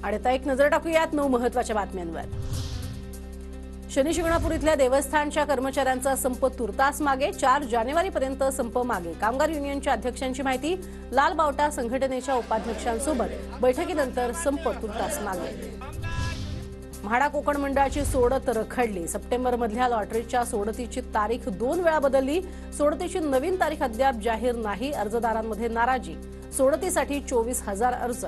आणि आता एक नजर टाकूयात 9 महत्त्वाच्या बातम्यांवर। शनी शिंगणापूर इथल्या देवस्थानच्या कर्मचाऱ्यांचा संप तुर्तास मागे। 4 जानेवारीपर्यंत संप मागे। कामगार युनियनच्या अध्यक्षांची माहिती। लाल बावटा संघटनेच्या उपाध्यक्षांसोबत बैठकीनंतर संप तुर्तास मागे। म्हाडा कोकण मंडळाची सोडत रखडली। सप्टेंबरमधल्या लॉटरीच्या सोडतीची तारीख 2 वेळा बदलली। सोडतीची नवीन तारीख अद्याप जाहीर नाही। अर्जदारांमध्ये नाराजी। सोडतीसाठी 24,000 अर्ज।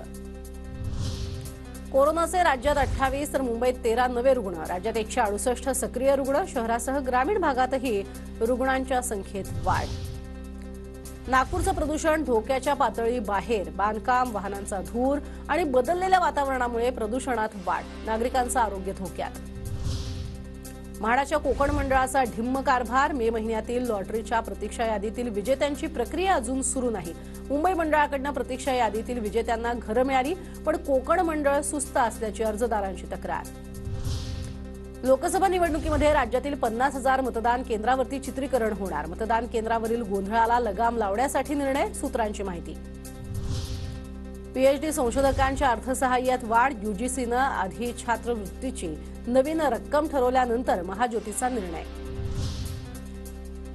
कोरोनाचे राज्यात 28 तर मुंबईत 13 नवे रुग्ण। राज्यात 168 सक्रिय रुग्ण। शहरासह ग्रामीण भागातही रुग्णांच्या संख्येत वाढ। नागपूरचं प्रदूषण धोक्याच्या पातळी बाहेर। बांधकाम, वाहनांचा धूर आणि बदललेल्या वातावरणामुळे प्रदूषणात वाढ। नागरिकांचं आरोग्य धोक्यात। म्हाडाच्या कोकण मंडळाचा ढिम्म कारभार। मे महिन्यातील लॉटरीच्या प्रतीक्षा यादीतील विजेत्यांची प्रक्रिया अजून सुरू नाही। मुंबई मंडळाकडून प्रतीक्षा यादीतील विजेत्यांना घरं मिळाली, पण कोकण मंडळ सुस्त असल्याची अर्जदारांची तक्रार। लोकसभा निवडणुकीमध्ये राज्यातील 50,000 मतदान केंद्रावरती चित्रीकरण होणार। मतदान केंद्रावरील गोंधळाला लगाम लावण्यासाठी निर्णय। सूत्रांची माहिती। पीएचडी संशोधकांच्या अर्थसहाय्यात वाढ। यूजीसीनं आधी छात्रवृत्तीची नवीन रक्कम ठरवल्यानंतर महाज्योतीचा निर्णय।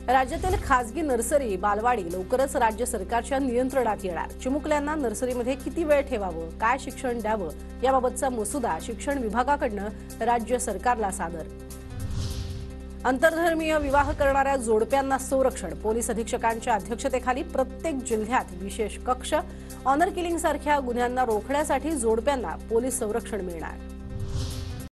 राज्यातील खासगी नर्सरी, बालवाडी लवकरच राज्य सरकारच्या नियंत्रणात येणार। चिमुकल्यांना नर्सरीमध्ये किती वेळ ठेवावं, काय शिक्षण द्यावं याबाबतचा मसुदा शिक्षण विभागाकडून राज्य सरकारला सादर। आंतरधर्मीय विवाह करणाऱ्या जोडप्यांना संरक्षण। पोलीस अधीक्षकांच्या अध्यक्षतेखाली प्रत्येक जिल्ह्यात विशेष कक्ष। ऑनर किलिंग सारख्या गुन्ह्यांना रोखण्यासाठी जोडप्यांना पोलीस संरक्षण मिळणार।